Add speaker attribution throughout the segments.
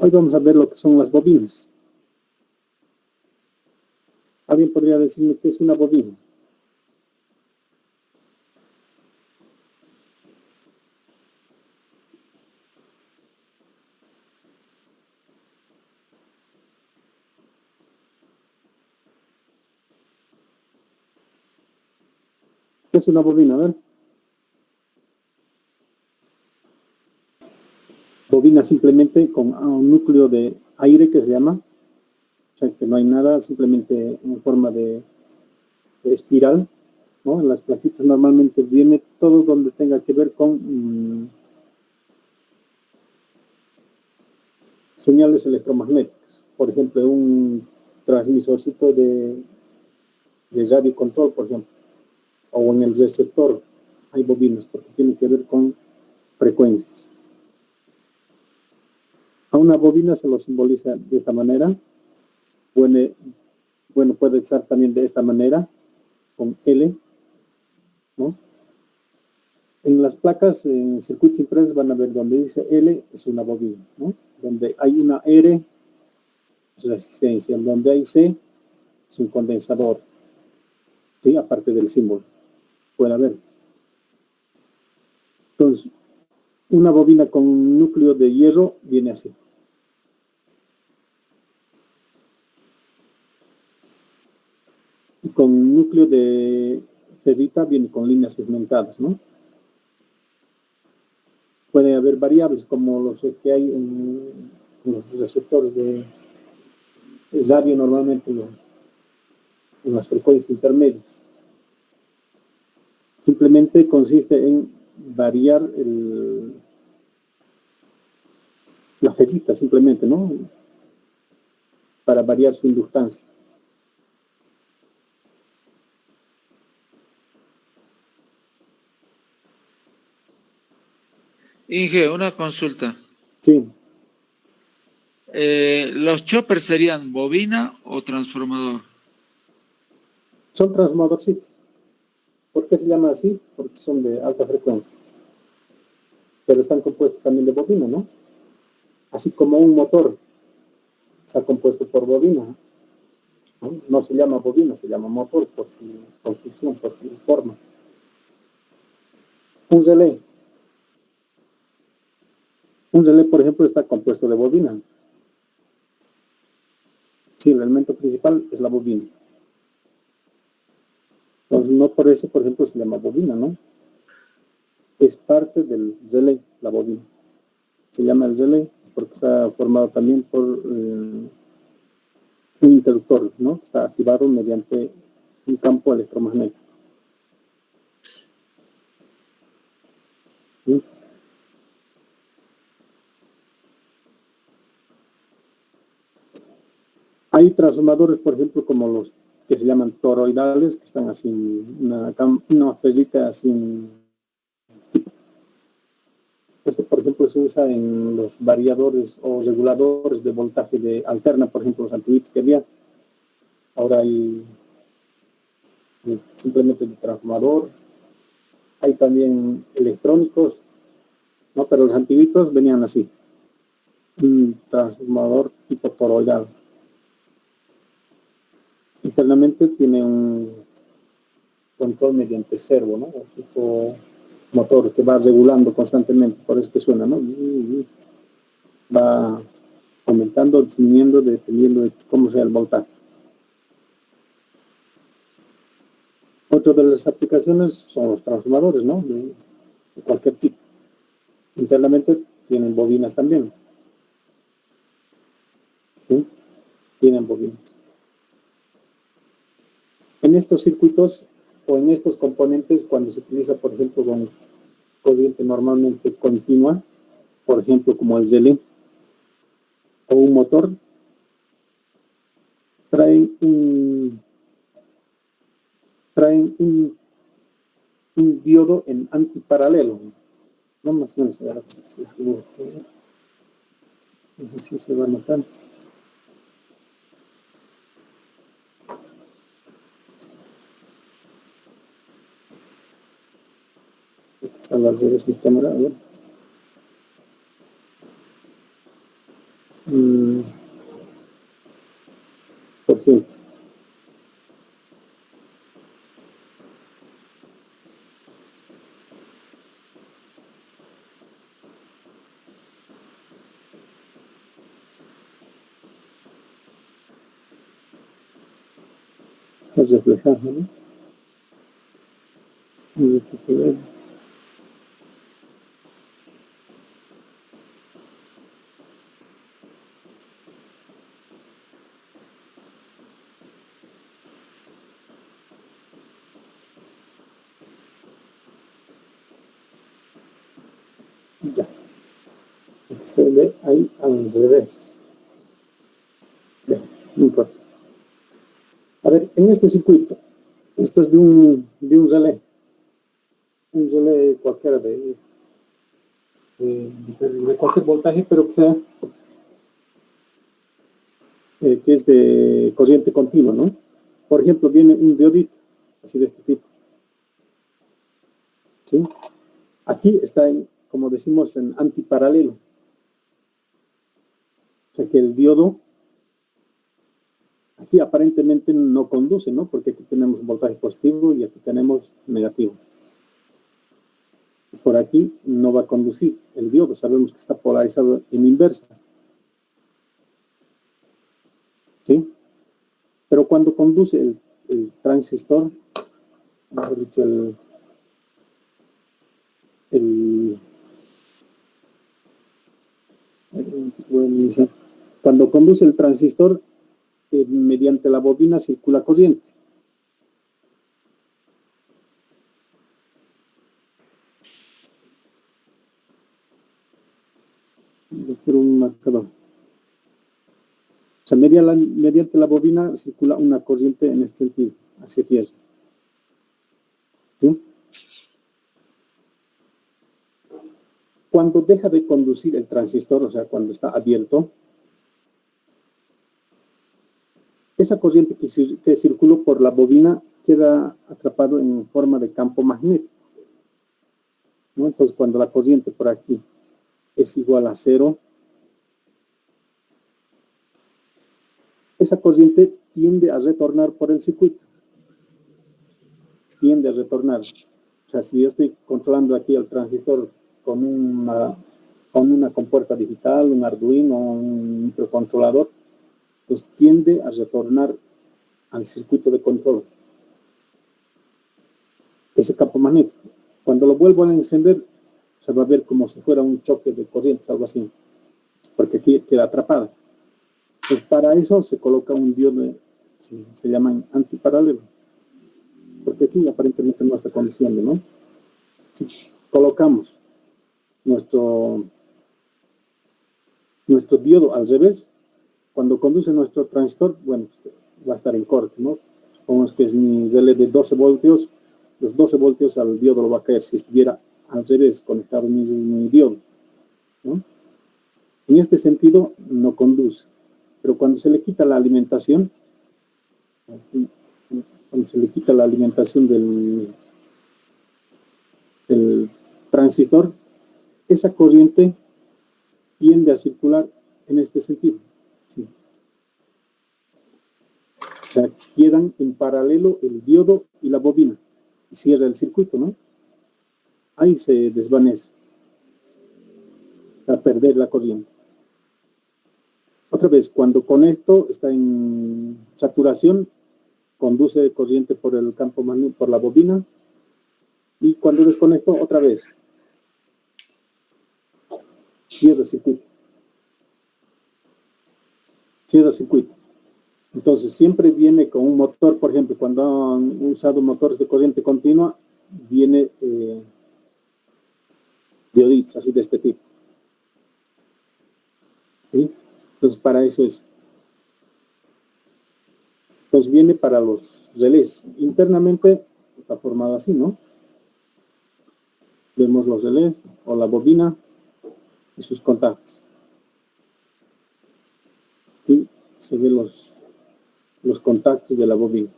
Speaker 1: Hoy vamos a ver lo que son las bobinas. ¿Alguien podría decirme qué es una bobina? ¿Qué es una bobina? A ver. Bobina simplemente con un núcleo de aire que se llama, o sea que no hay nada, simplemente en forma de espiral, ¿no? En las plaquitas normalmente viene todo donde tenga que ver con señales electromagnéticas. Por ejemplo, un transmisorcito de radio control, por ejemplo, o en el receptor hay bobinas porque tiene que ver con frecuencias. A una bobina se lo simboliza de esta manera. Bueno, puede estar también de esta manera, con L, ¿no? En las placas, en circuitos impresos, van a ver donde dice L es una bobina, ¿no? Donde hay una R es resistencia, donde hay C es un condensador, ¿sí? Aparte del símbolo, puede haber. Entonces, una bobina con un núcleo de hierro viene así. Y con núcleo de ferrita viene con líneas segmentadas, ¿no? Puede haber variables como los que hay en los receptores de radio normalmente en las frecuencias intermedias. Simplemente consiste en variar la ferrita, simplemente, ¿no? Para variar su inductancia.
Speaker 2: Inge, una consulta.
Speaker 1: Sí.
Speaker 2: ¿Los choppers serían bobina o transformador?
Speaker 1: Son transformadorcitos. ¿Por qué se llama así? Porque son de alta frecuencia. Pero están compuestos también de bobina, ¿no? Así como un motor está compuesto por bobina. No se llama bobina, se llama motor por su construcción, por su forma. Un relé. Un relé, por ejemplo, está compuesto de bobina. Sí, el elemento principal es la bobina. Entonces, no por eso, por ejemplo, se llama bobina, ¿no? Es parte del relé, la bobina. Se llama el relé porque está formado también por un interruptor, ¿no? Está activado mediante un campo electromagnético. ¿Sí? Hay transformadores, por ejemplo, como los que se llaman toroidales, que están así, una ferrita así. Esto, por ejemplo, se usa en los variadores o reguladores de voltaje de alterna, por ejemplo, los antibits que había. Ahora hay simplemente el transformador. Hay también electrónicos, ¿no? Pero los antiguitos venían así. Un transformador tipo toroidal. Internamente tiene un control mediante servo, ¿no? O tipo motor que va regulando constantemente, por eso que suena, ¿no? Va aumentando, disminuyendo, dependiendo de cómo sea el voltaje. Otra de las aplicaciones son los transformadores, ¿no? De cualquier tipo. Internamente tienen bobinas también. ¿Sí? Tienen bobinas. En estos circuitos o en estos componentes, cuando se utiliza, por ejemplo, con corriente normalmente continua, por ejemplo, como el relé o un motor, traen un diodo en antiparalelo. No más o menos, a ver si escribo. No sé si se va a notar. Están las redes de cámara, a ver. ejemplo. Está reflejado, ¿no? Y hay que ver. Ya. Se ve ahí al revés. Ya, no importa. A ver, en este circuito, esto es de un relé cualquiera de cualquier voltaje, pero que sea que es de corriente continua, ¿no? Por ejemplo, viene un diodito, así de este tipo. ¿Sí? Aquí está, como decimos, en antiparalelo. O sea que el diodo aquí aparentemente no conduce, ¿no? Porque aquí tenemos voltaje positivo y aquí tenemos negativo. Por aquí no va a conducir. El diodo sabemos que está polarizado en inversa. ¿Sí? Pero cuando conduce el transistor, mejor dicho, cuando conduce el transistor, mediante la bobina circula corriente. Yo quiero un marcador. O sea, mediante la bobina circula una corriente en este sentido, hacia tierra. ¿Sí? Cuando deja de conducir el transistor, o sea, cuando está abierto, esa corriente que circuló por la bobina queda atrapado en forma de campo magnético, ¿no? Entonces, cuando la corriente por aquí es igual a 0, esa corriente tiende a retornar por el circuito. Tiende a retornar. O sea, si yo estoy controlando aquí el transistor con una compuerta digital, un Arduino, un microcontrolador, pues tiende a retornar al circuito de control ese campo magnético. Cuando lo vuelvo a encender, se va a ver como si fuera un choque de corrientes, algo así, porque aquí queda atrapada. Pues para eso se coloca un diodo, se llaman antiparalelo, porque aquí aparentemente no está conduciendo, ¿no? Si colocamos nuestro diodo al revés, cuando conduce nuestro transistor, bueno, va a estar en corte, ¿no? Supongamos que es mi relé de 12 voltios, los 12 voltios al diodo lo va a caer si estuviera al revés conectado mi diodo, ¿no? En este sentido no conduce, pero cuando se le quita la alimentación, del transistor, esa corriente tiende a circular en este sentido. ¿Sí? O sea, quedan en paralelo el diodo y la bobina. Y cierra el circuito, ¿no? Ahí se desvanece para perder la corriente. Otra vez, cuando conecto, está en saturación, conduce corriente por el campo magnético, por la bobina, y cuando desconecto, otra vez, cierra circuito. Cierra circuito. Entonces, siempre viene con un motor, por ejemplo, cuando han usado motores de corriente continua, viene dioditos, así de este tipo. ¿Sí? Entonces, para eso es. Entonces, viene para los relés. Internamente está formado así, ¿no? Vemos los relés o la bobina y sus contactos. ¿Sí? Se ven los contactos de la bobina.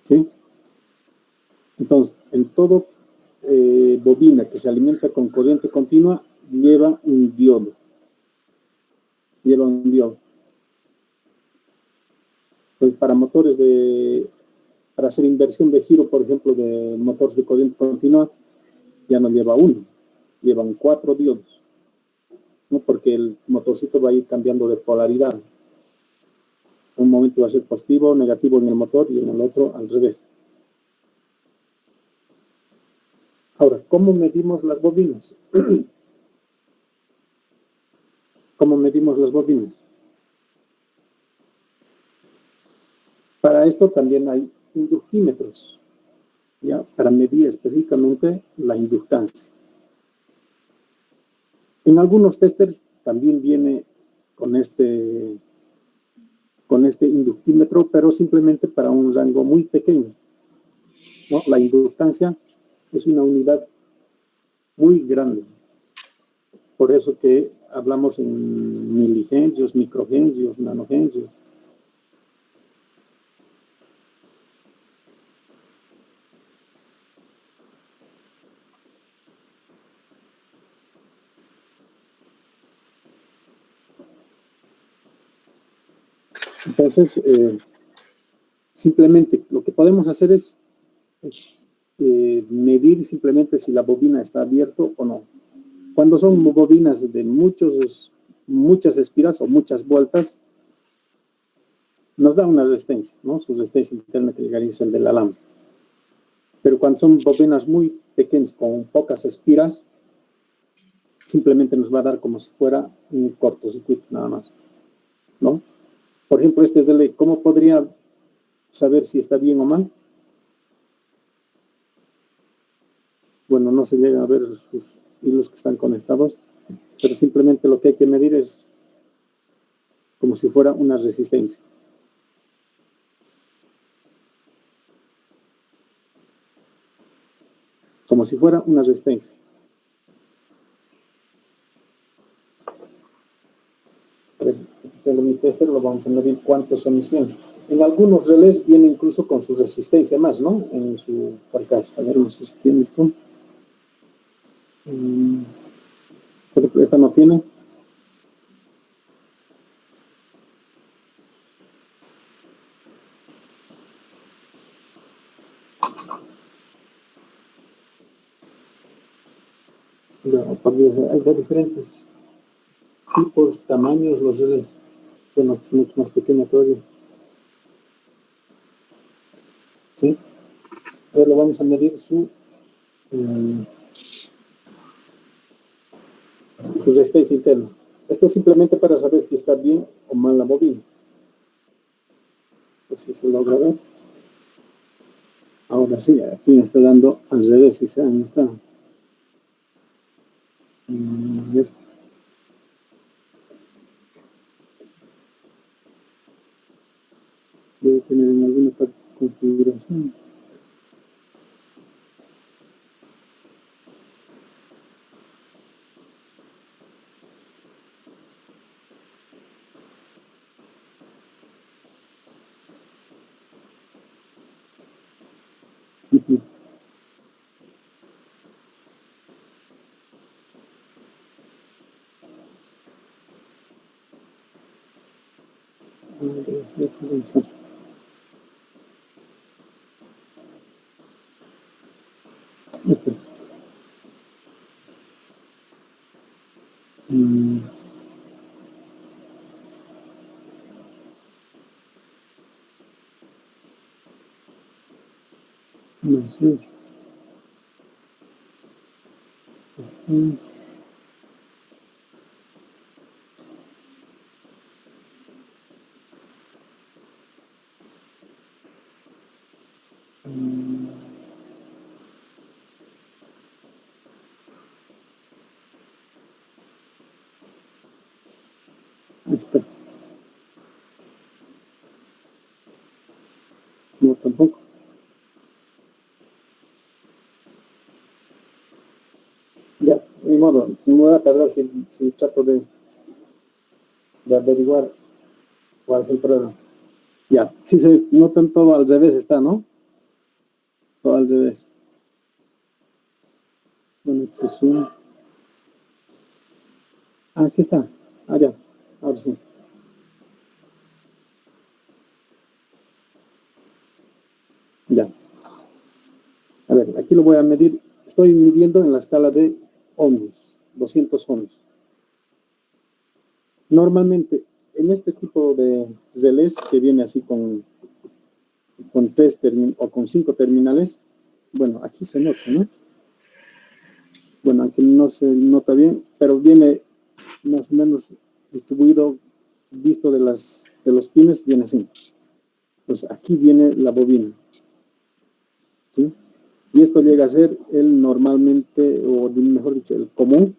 Speaker 1: ¿Sí? Entonces, en todo bobina que se alimenta con corriente continua lleva un diodo. Pues para motores para hacer inversión de giro, por ejemplo, de motores de corriente continua, ya no lleva uno, llevan 4 diodos, ¿no? Porque el motorcito va a ir cambiando de polaridad. En un momento va a ser positivo, negativo en el motor y en el otro al revés. Ahora, ¿cómo medimos las bobinas? ¿Cómo medimos las bobinas? Para esto también hay inductímetros, ¿ya? Para medir específicamente la inductancia. En algunos testers también viene con este inductímetro, pero simplemente para un rango muy pequeño, ¿no? La inductancia es una unidad muy grande. Por eso que hablamos en milihenrios, microhenrios, nanohenrios. Entonces, simplemente lo que podemos hacer es medir simplemente si la bobina está abierta o no. Cuando son bobinas de muchas espiras o muchas vueltas, nos da una resistencia, ¿no? Su resistencia interna que llegaría es el del alambre. Pero cuando son bobinas muy pequeñas con pocas espiras, simplemente nos va a dar como si fuera un cortocircuito nada más, ¿no? Por ejemplo, este es el, ¿cómo podría saber si está bien o mal? Bueno, no se llegan a ver sus hilos que están conectados, pero simplemente lo que hay que medir es como si fuera una resistencia. Como si fuera una resistencia. A ver, aquí tengo mi tester, lo vamos a medir cuántos son mis 100. En algunos relés viene incluso con su resistencia más, ¿no? En su carcasa. A ver, no sé si tiene esto. Esta no tiene. Hay de diferentes tipos, tamaños, los relés. Bueno, es mucho más pequeña todavía. ¿Sí? Ahora lo vamos a medir su resistencia interna. Esto es simplemente para saber si está bien o mal la bobina. Pues si se logra ver. Ahora sí, aquí me está dando al revés, si se han notado. A ver. Debe tener en alguna parte su configuración. Este. No es esto. Después. Espera. No, tampoco. Ya, ni modo. Me voy a tardar si trato de averiguar cuál es el problema. Ya, si se notan todo al revés está, ¿no? Todo al revés. Bueno, este es un... Ah, aquí está. Ah, ya. Ahora sí. Ya. A ver, aquí lo voy a medir. Estoy midiendo en la escala de ohmios, 200 ohmios. Normalmente, en este tipo de relés que viene así con 3 o con 5 terminales, bueno, aquí se nota, ¿no? Bueno, aquí no se nota bien, pero viene más o menos distribuido, visto de los pines, viene así. Pues aquí viene la bobina, ¿sí? Y esto llega a ser el normalmente, o mejor dicho, el común.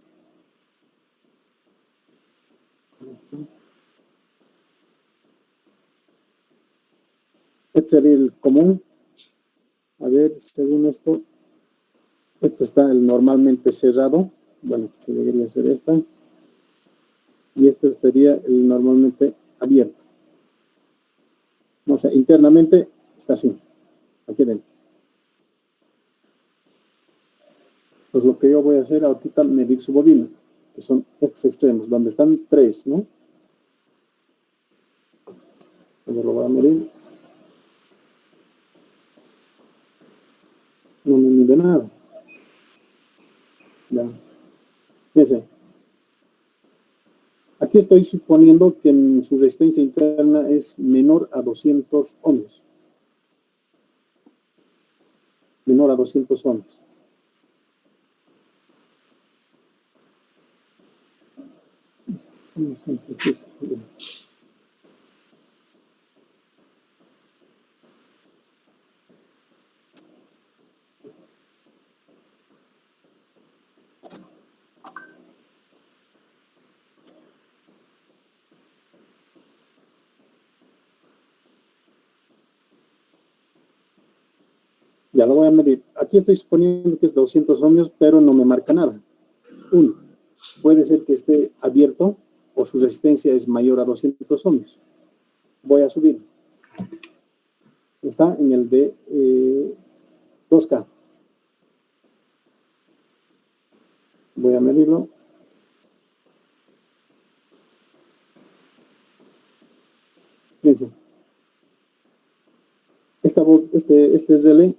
Speaker 1: Este sería el común. A ver, según esto está el normalmente cerrado. Bueno, que debería ser esta. Y este sería el normalmente abierto. O sea, internamente está así, aquí dentro. Pues lo que yo voy a hacer ahorita, medir su bobina, que son estos extremos, donde están 3, ¿no? Yo lo voy a medir. No me mide nada. Ya. Fíjense. Aquí estoy suponiendo que su resistencia interna es menor a 200 ohmios. Menor a 200 ohmios. Ya lo voy a medir. Aquí estoy suponiendo que es 200 ohmios, pero no me marca nada. Uno, puede ser que esté abierto o su resistencia es mayor a 200 ohmios. Voy a subir. Está en el de 2K. Voy a medirlo. Fíjense. Este relé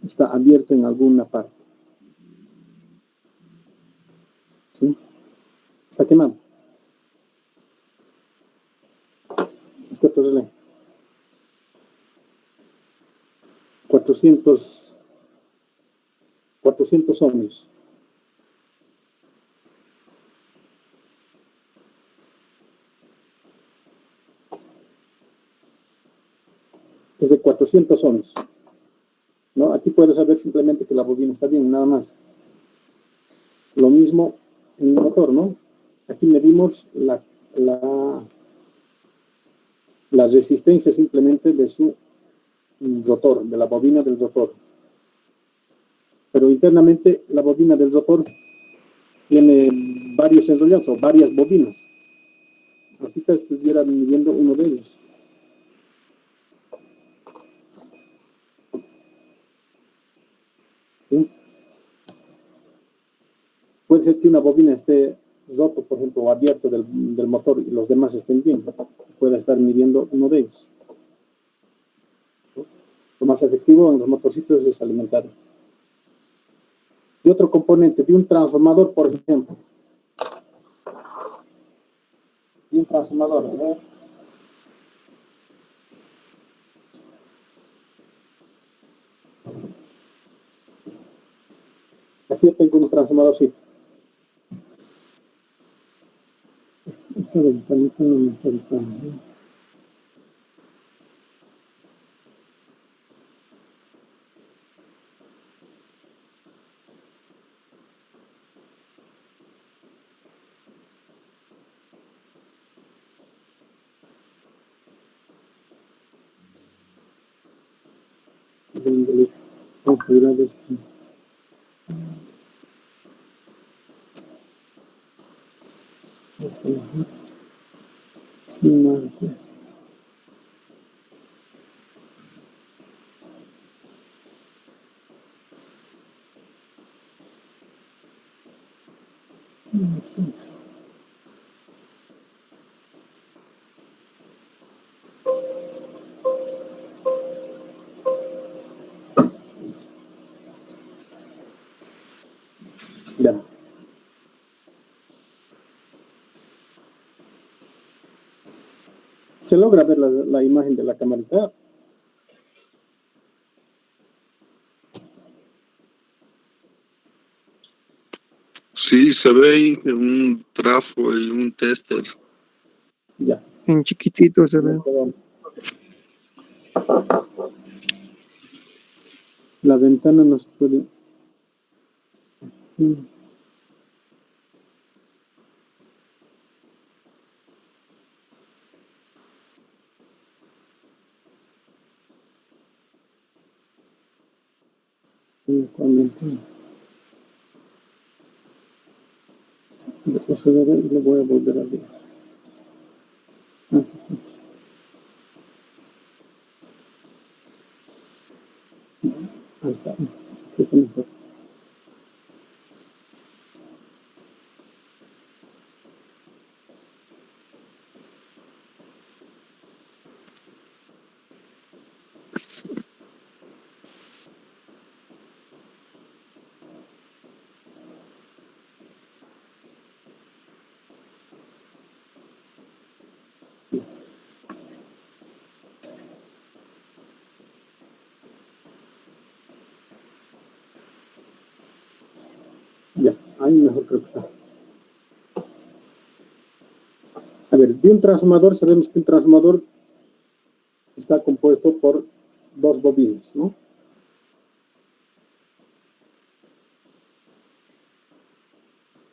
Speaker 1: está abierto en alguna parte. ¿Sí? Está quemado. Este otro relé. 400 ohmios. Es de 400 ohmios. ¿No? Aquí puedes saber simplemente que la bobina está bien, nada más. Lo mismo en el motor, ¿no? Aquí medimos la resistencia simplemente de su rotor, de la bobina del rotor. Pero internamente la bobina del rotor tiene varios enrollados o varias bobinas. Ahorita estuviera midiendo uno de ellos. ¿Sí? Puede ser que una bobina esté roto, por ejemplo, o abierto del motor y los demás estén bien. Puede estar midiendo uno de ellos. Lo más efectivo en los motorcitos es alimentar. Y otro componente de un transformador, por ejemplo. Y un transformador, ¿verdad? Aquí yo tengo un transformadorcito. Esta ventanita no me está gustando. Configurar esto. Sin marcas. Ya. ¿Se logra ver la imagen de la camarita?
Speaker 3: Sí, se ve ahí un trafo y un tester.
Speaker 1: Ya.
Speaker 4: En chiquitito se ve.
Speaker 1: La ventana nos puede... Le voy a volver a ver. Ahí está. Aquí está mejor. Ya, ahí mejor creo que está. A ver, de un transformador, sabemos que un transformador está compuesto por dos bobinas, ¿no?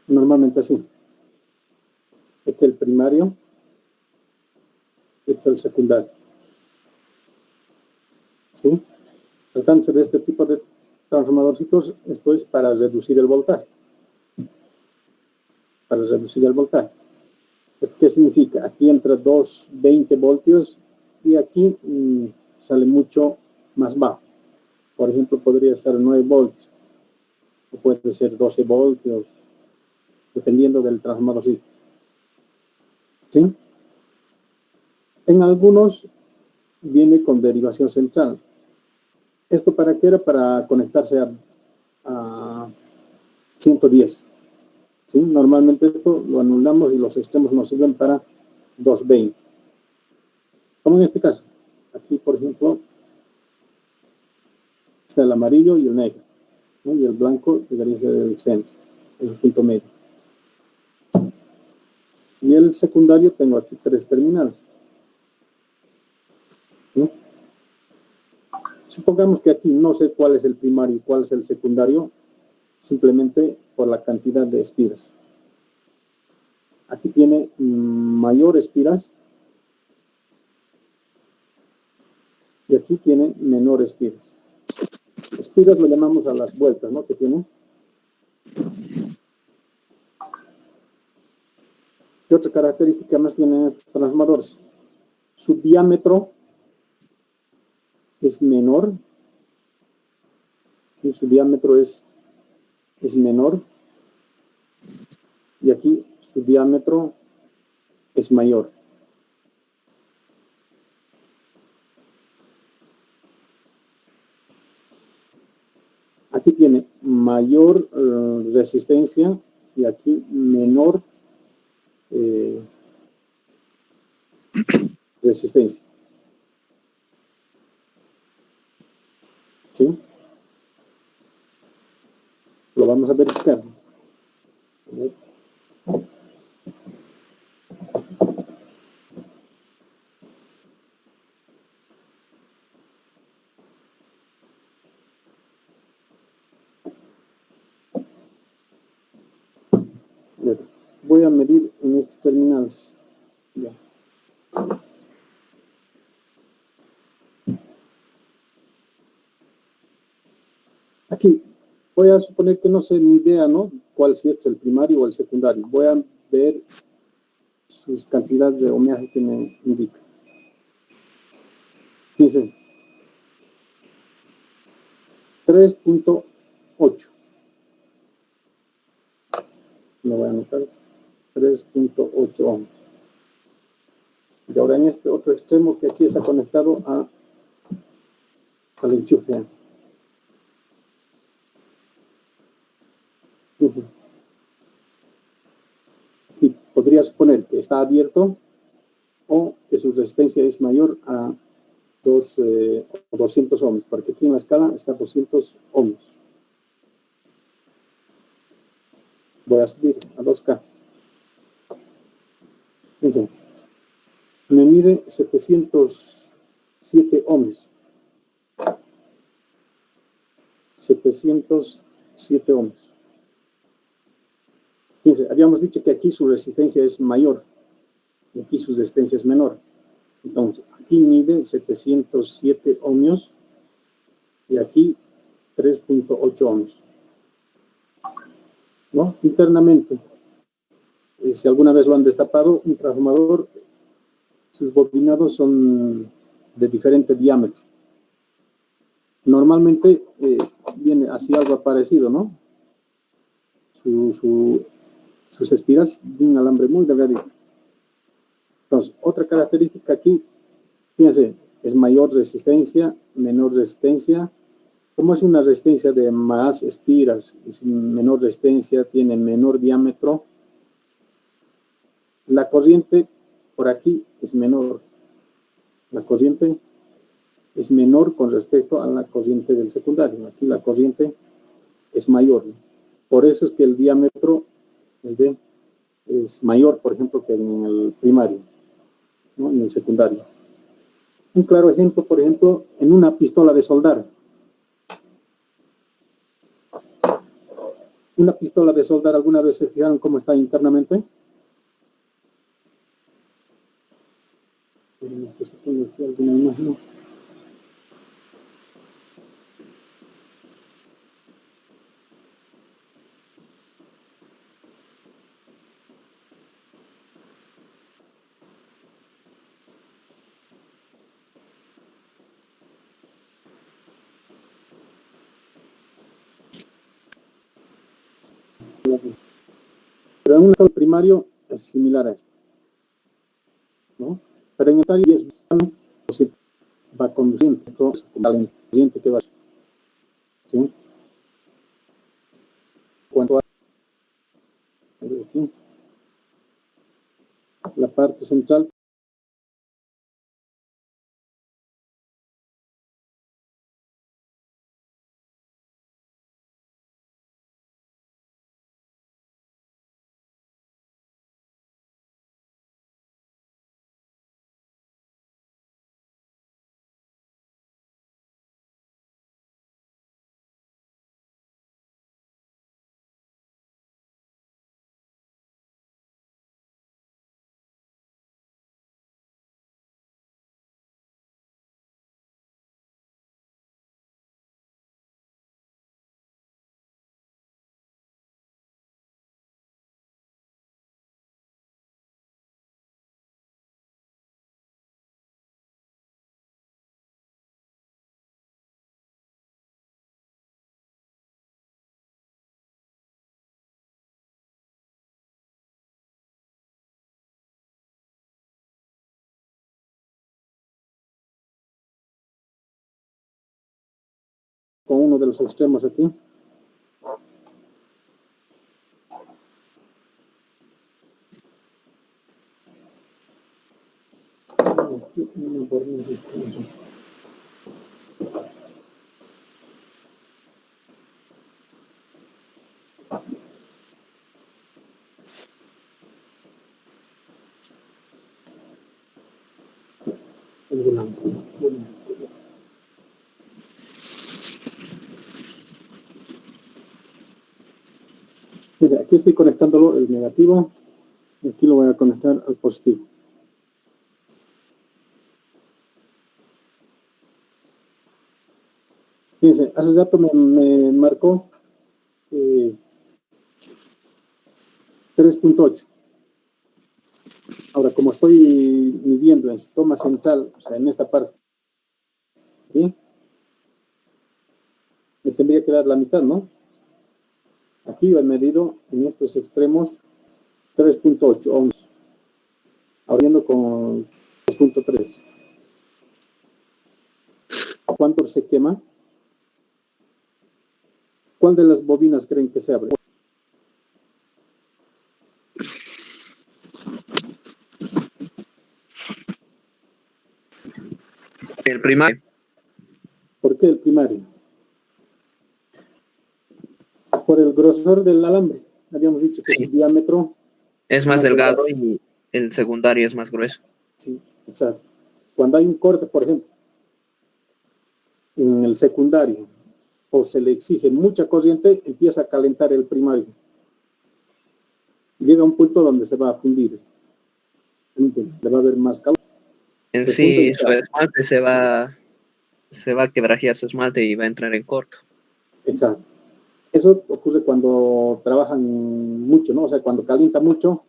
Speaker 1: Normalmente así. Este es el primario, este es el secundario. ¿Sí? Tratándose de este tipo de transformadorcitos, esto es para reducir el voltaje. Para reducir el voltaje. ¿Esto qué significa? Aquí entra 220 voltios y aquí sale mucho más bajo. Por ejemplo, podría estar 9 voltios, o puede ser 12 voltios, dependiendo del transformadorcito. ¿Sí? En algunos viene con derivación central. ¿Esto para qué era? Para conectarse a 110. ¿Sí? Normalmente esto lo anulamos y los extremos nos sirven para 220. Como en este caso. Aquí, por ejemplo, está el amarillo y el negro, ¿no? Y el blanco debería ser el centro, el punto medio. Y el secundario tengo aquí 3 terminales. ¿No? Supongamos que aquí no sé cuál es el primario y cuál es el secundario, simplemente por la cantidad de espiras. Aquí tiene mayor espiras y aquí tiene menor espiras. Espiras lo llamamos a las vueltas, ¿no? Que tiene. ¿Qué otra característica más tienen estos transformadores? Su diámetro es menor. ¿Sí? Su diámetro es menor. Y aquí su diámetro es mayor. Aquí tiene mayor resistencia y aquí menor resistencia. ¿Sí? Lo vamos a verificar. Voy a medir en estos terminales. Ya. Aquí voy a suponer que no sé ni idea, ¿no? Cuál si este es el primario o el secundario. Voy a ver sus cantidades de ohmiaje que me indica. Fíjense. 3.8. me voy a anotar 3.8 ohms. Y ahora en este otro extremo que aquí está conectado al enchufe. Fíjense. Aquí podría suponer que está abierto o que su resistencia es mayor a 200 ohms, porque aquí en la escala está 200 ohms. Voy a subir a 2K. Fíjense. Me mide 707 ohms. 707 ohms. Fíjense, habíamos dicho que aquí su resistencia es mayor y aquí su resistencia es menor. Entonces, aquí mide 707 ohmios y aquí 3.8 ohms. ¿No? Internamente, si alguna vez lo han destapado, un transformador, sus bobinados son de diferente diámetro. Normalmente viene así algo parecido, ¿no? Sus espiras de un alambre muy delgadito. Entonces, otra característica aquí, fíjense, es mayor resistencia, menor resistencia. Como es una resistencia de más espiras, es menor resistencia, tiene menor diámetro, la corriente por aquí es menor. La corriente es menor con respecto a la corriente del secundario. Aquí la corriente es mayor. Por eso es que el diámetro es mayor, por ejemplo, que en el primario, ¿no? En el secundario. Un claro ejemplo, por ejemplo, en una pistola de soldar. Una pistola de soldar, ¿alguna vez se fijaron cómo está internamente? Necesito aquí alguna imagen. Pero en un solo primario es similar a esto, ¿no? Pero en el secundario va conduciendo, al corriente que va, ¿sí? Cuanto a aquí, la parte central, con uno de los extremos aquí. Aquí, aquí estoy conectándolo el negativo y aquí lo voy a conectar al positivo. Fíjense, hace rato me marcó 3.8. Ahora, como estoy midiendo en su toma central, o sea, en esta parte, ¿sí? Me tendría que dar la mitad, ¿no? Aquí he medido en estos extremos 3.8 ohms, abriendo con 2.3. ¿A cuánto se quema? ¿Cuál de las bobinas creen que se abre?
Speaker 4: El primario.
Speaker 1: ¿Por qué el primario? Por el grosor del alambre. Habíamos dicho que
Speaker 4: Sí.
Speaker 1: su diámetro
Speaker 4: Es más delgado y el secundario es más grueso.
Speaker 1: Sí, exacto. Cuando hay un corte, por ejemplo, en el secundario, o se le exige mucha corriente, empieza a calentar el primario. Llega a un punto donde se va a fundir. Le va a haber más calor.
Speaker 4: En
Speaker 1: Se funde
Speaker 4: sí,
Speaker 1: y
Speaker 4: su
Speaker 1: cae.
Speaker 4: esmalte se va a quebrajear su esmalte y va a entrar en corto.
Speaker 1: Exacto. Eso ocurre cuando trabajan mucho, ¿no? O sea, cuando calienta mucho,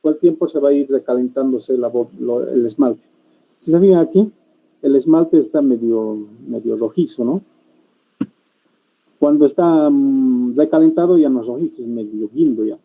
Speaker 1: todo el tiempo se va a ir recalentándose el esmalte. Si se fijan aquí, el esmalte está medio rojizo, ¿no? Cuando está recalentado ya no es rojizo, es medio guindo ya.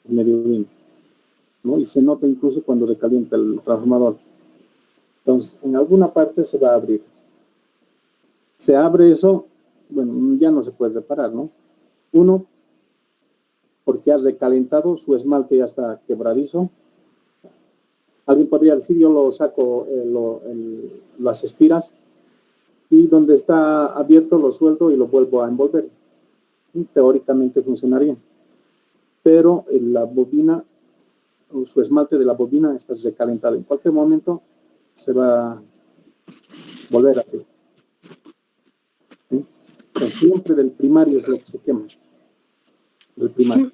Speaker 1: Medio bien, ¿no? Y se nota incluso cuando recalienta el transformador. Entonces, en alguna parte se va a abrir. Se abre eso, bueno, ya no se puede reparar, ¿no? Uno, porque has recalentado, su esmalte ya está quebradizo. Alguien podría decir, yo lo saco las espiras y donde está abierto lo suelto y lo vuelvo a envolver. Y teóricamente funcionaría. Pero la bobina, su esmalte de la bobina está recalentado. En cualquier momento se va a volver a abrir. ¿Sí? Entonces, siempre del primario es lo que se quema. Del primario.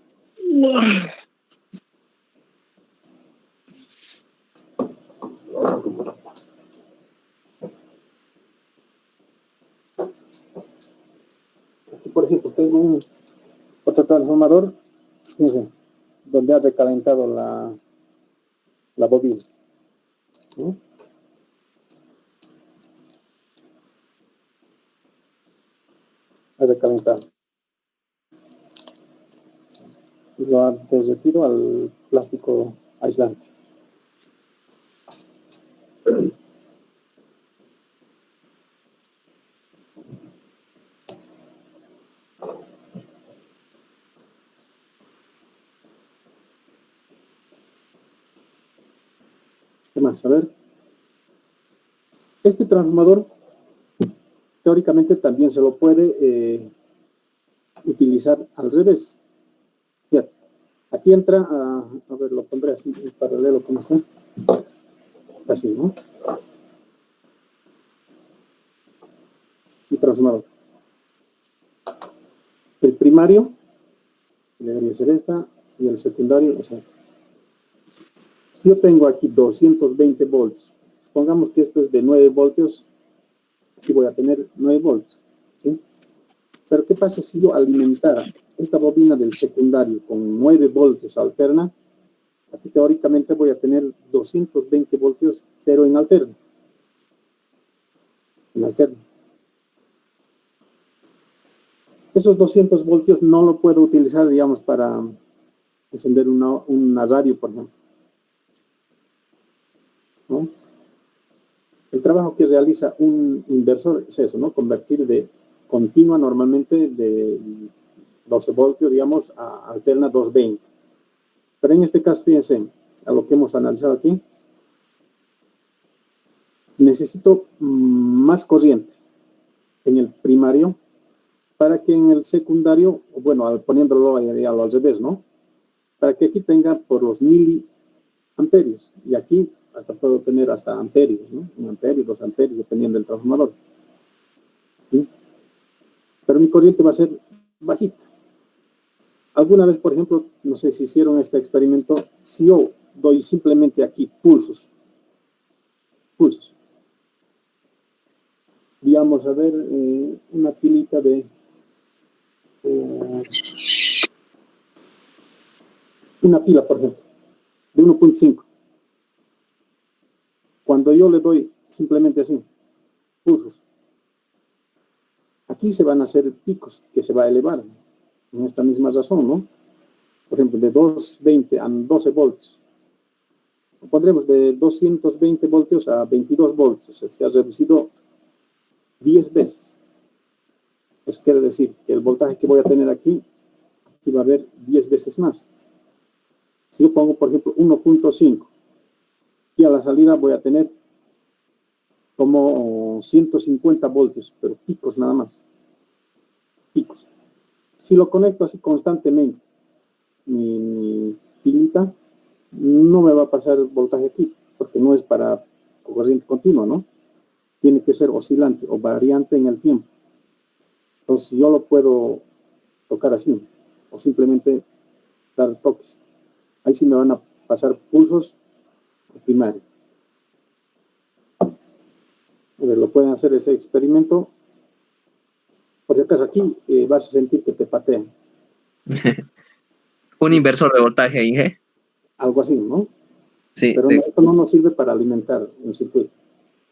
Speaker 1: Aquí, por ejemplo, tengo otro transformador, fíjense, donde ha recalentado la bobina. ¿No? Ha recalentado. Y lo ha derretido al plástico aislante. ¿Qué más? A ver. Este transformador, teóricamente, también se lo puede utilizar al revés. Ya. Aquí entra, a ver, lo pondré así, en paralelo con esto. Así, ¿no? Y transformador. El primario debería ser esta y el secundario es este. Si yo tengo aquí 220 volts, supongamos que esto es de 9 voltios, aquí voy a tener 9 volts. ¿Sí? Pero ¿qué pasa si yo alimentara esta bobina del secundario con 9 voltios alterna? Aquí teóricamente voy a tener 220 voltios, pero en alterno. En alterno. Esos 200 voltios no lo puedo utilizar, digamos, para encender una radio, por ejemplo. ¿No? El trabajo que realiza un inversor es eso, ¿no? Convertir de continua normalmente de 12 voltios, digamos, a alterna 220. Pero en este caso, fíjense, a lo que hemos analizado aquí, necesito más corriente en el primario para que en el secundario, bueno, poniéndolo al revés, ¿no? Para que aquí tenga por los miliamperios, y aquí hasta puedo tener hasta amperios, ¿no? 1 amperio, 2 amperios, dependiendo del transformador. ¿Sí? Pero mi corriente va a ser bajita. Alguna vez, por ejemplo, no sé si hicieron este experimento, si yo doy simplemente aquí pulsos, digamos, a ver, una pilita de una pila, por ejemplo, de 1.5. Cuando yo le doy simplemente así, pulsos, aquí se van a hacer picos que se va a elevar en esta misma razón, ¿no? Por ejemplo, de 220 a 12 voltios. Pondremos de 220 voltios a 22 voltios, o sea, se ha reducido 10 veces. Eso quiere decir que el voltaje que voy a tener aquí va a haber 10 veces más. Si yo pongo, por ejemplo, 1.5, y a la salida voy a tener como 150 voltios, pero picos nada más. Picos. Si lo conecto así constantemente, mi pilita, no me va a pasar voltaje aquí, porque no es para corriente continua, ¿no? Tiene que ser oscilante o variante en el tiempo. Entonces yo lo puedo tocar así, o simplemente dar toques. Ahí sí me van a pasar pulsos primarios. A ver, lo pueden hacer ese experimento. Por si acaso aquí vas a sentir que te patean.
Speaker 4: Un inversor de voltaje, Inge.
Speaker 1: Algo así, ¿no?
Speaker 4: Sí.
Speaker 1: Pero no, esto no nos sirve para alimentar un circuito.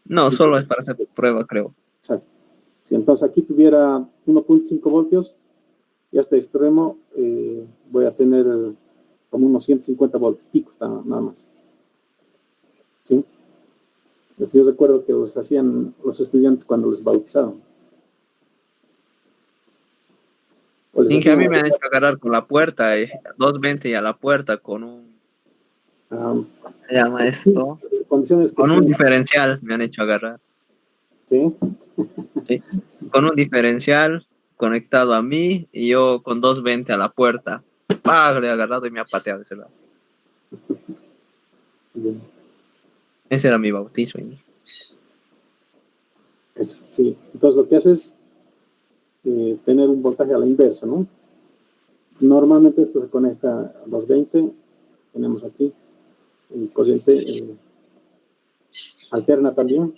Speaker 4: No,
Speaker 1: Sí,
Speaker 4: solo es para hacer prueba, creo.
Speaker 1: Exacto. Si entonces aquí tuviera 1.5 voltios y hasta extremo voy a tener como unos 150 voltios, picos nada más. ¿Sí? Esto yo recuerdo que los hacían los estudiantes cuando les bautizaban.
Speaker 4: Inge, a mí me han hecho agarrar con la puerta, 220 y a la puerta con un... se llama esto...
Speaker 1: Condiciones que
Speaker 4: con un diferencial me han hecho agarrar.
Speaker 1: ¿Sí?
Speaker 4: Sí. Con un diferencial conectado a mí y yo con 220 a la puerta. ¡Pah! Le he agarrado y me ha pateado de ese lado.
Speaker 1: Bien.
Speaker 4: Ese era mi bautizo.
Speaker 1: Sí, entonces lo que hace es tener un voltaje a la inversa, ¿no? Normalmente esto se conecta a 220, tenemos aquí corriente alterna también.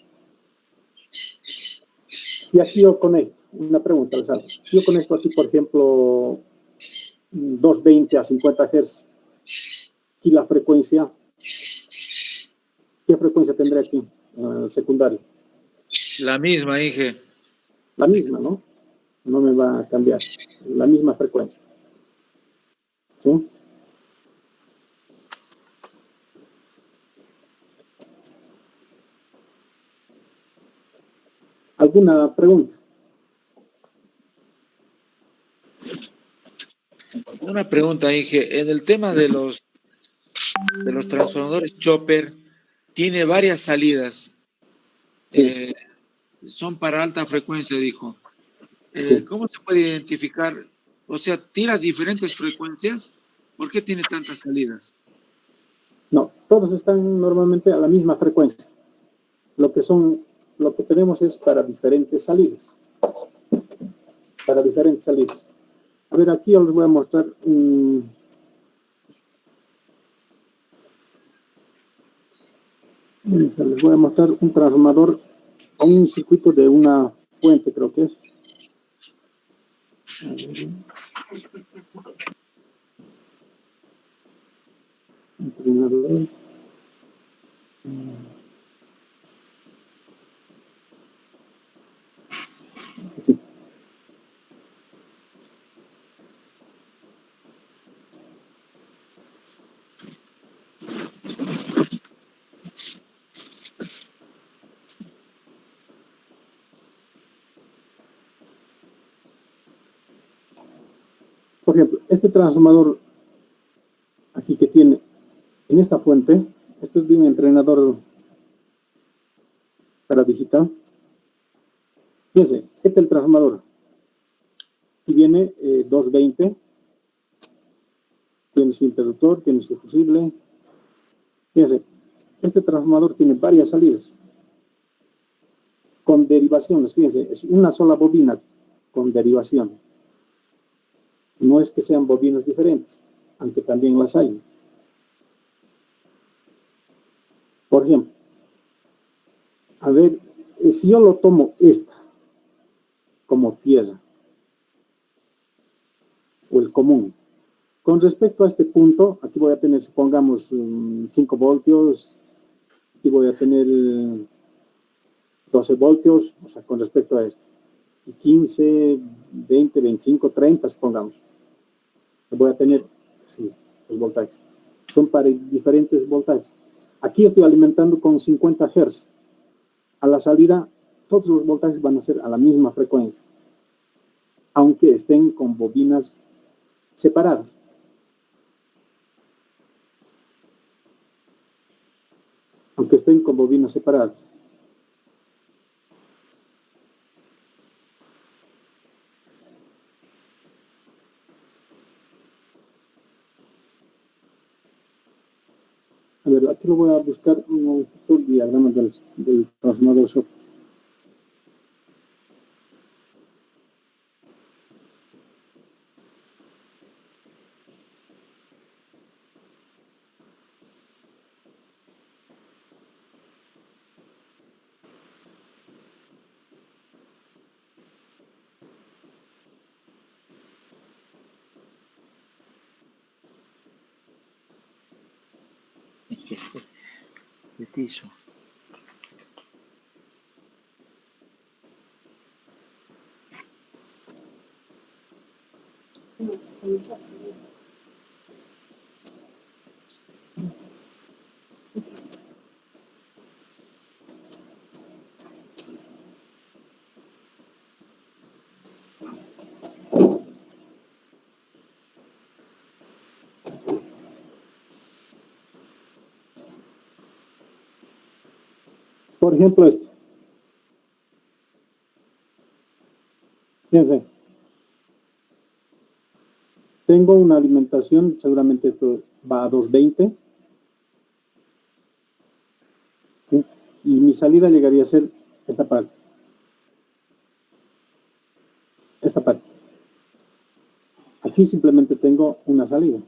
Speaker 1: Si aquí yo conecto, una pregunta, Alessandro, si yo conecto aquí, por ejemplo, 220 a 50 Hz, y la frecuencia, ¿qué frecuencia tendré aquí en el secundario?
Speaker 2: La misma, Inge.
Speaker 1: La misma, ¿no? No me va a cambiar, la misma frecuencia. ¿Sí? ¿Alguna pregunta?
Speaker 2: Una pregunta, Inge. En el tema de los transformadores Chopper, tiene varias salidas.
Speaker 1: Sí.
Speaker 2: Son para alta frecuencia, dijo.
Speaker 1: Sí.
Speaker 2: ¿Cómo se puede identificar? O sea, ¿tira diferentes frecuencias? ¿Por qué tiene tantas salidas?
Speaker 1: No, todos están normalmente a la misma frecuencia. Lo que tenemos es para diferentes salidas. Para diferentes salidas. A ver, aquí yo les voy a mostrar les voy a mostrar un transformador a un circuito de una fuente, creo que es. A ver. Entrenador. Aquí. Por ejemplo, este transformador aquí que tiene en esta fuente, esto es de un entrenador para digital. Fíjense, este es el transformador. Aquí viene 220. Tiene su interruptor, tiene su fusible. Fíjense, este transformador tiene varias salidas con derivaciones. Fíjense, es una sola bobina con derivación. No es que sean bobinas diferentes, aunque también las hay. Por ejemplo, a ver, si yo lo tomo esta como tierra o el común, con respecto a este punto, aquí voy a tener, supongamos, 5 voltios, aquí voy a tener 12 voltios, o sea, con respecto a esto, y 15, 20, 25, 30, supongamos. Voy a tener, sí, los voltajes. Son para diferentes voltajes. Aquí estoy alimentando con 50 Hz. A la salida, todos los voltajes van a ser a la misma frecuencia, aunque estén con bobinas separadas. Aunque estén con bobinas separadas. A ver, aquí lo voy a buscar un diagrama del transformador SOP.
Speaker 2: Petizo.
Speaker 1: Por ejemplo, esto. Fíjense. Tengo una alimentación, seguramente esto va a 220. ¿Sí? Y mi salida llegaría a ser esta parte. Esta parte. Aquí simplemente tengo una salida.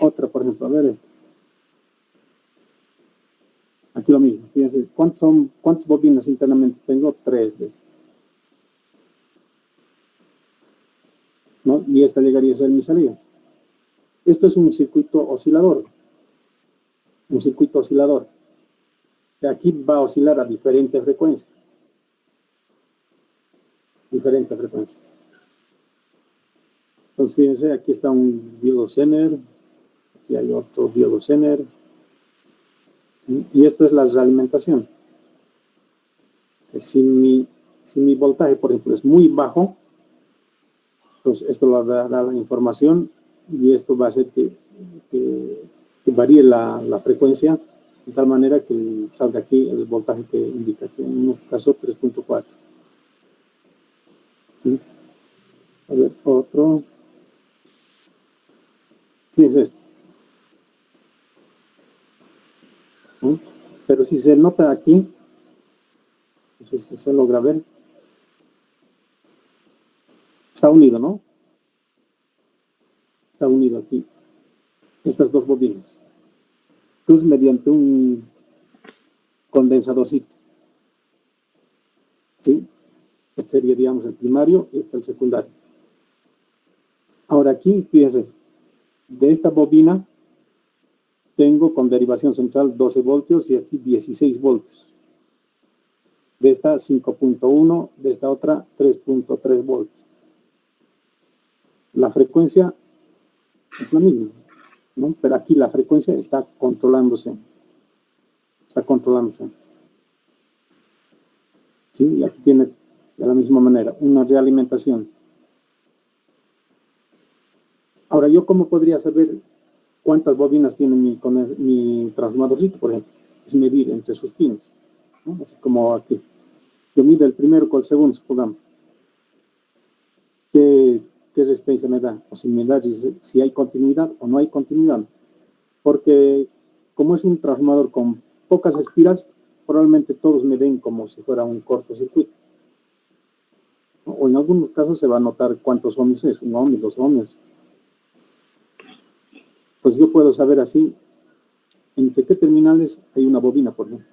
Speaker 1: Otra, por ejemplo, a ver esto. Aquí lo mismo. Fíjense, ¿cuántas bobinas internamente tengo? 3 de estas. ¿No? Y esta llegaría a ser mi salida. Esto es un circuito oscilador. Un circuito oscilador. De aquí va a oscilar a diferente frecuencia. Diferente frecuencia. Entonces, fíjense, aquí está un diodo Zener. Aquí hay otro diodo Zener. ¿Sí? Y esto es la realimentación. Si mi voltaje, por ejemplo, es muy bajo, entonces esto le dará la información y esto va a hacer que varíe la frecuencia de tal manera que salga aquí el voltaje que indica aquí, en este caso 3.4. ¿Sí? A ver, otro. ¿Qué es esto? ¿Sí? Pero si se nota aquí, no sé si se logra ver, está unido, ¿no? Está unido aquí, estas dos bobinas. Entonces, mediante un condensadorcito. ¿Sí? Este sería, digamos, el primario y este es el secundario. Ahora aquí, fíjense, de esta bobina tengo con derivación central 12 voltios y aquí 16 voltios. De esta 5.1, de esta otra 3.3 voltios. La frecuencia es la misma, ¿no? Pero aquí la frecuencia está controlándose. Está controlándose. ¿Sí? Y aquí tiene de la misma manera una realimentación. Ahora, ¿yo cómo podría saber cuántas bobinas tiene mi transformadorcito, por ejemplo. Es medir entre sus pines, ¿no? Así como aquí. Yo mido el primero con el segundo, supongamos. ¿Qué resistencia me da? O si me da si hay continuidad o no hay continuidad. Porque como es un transformador con pocas espiras, probablemente todos me den como si fuera un cortocircuito. O en algunos casos se va a notar cuántos ohmios es, 1 ohmio, 2 ohmios. Entonces yo puedo saber así entre qué terminales hay una bobina, por ejemplo.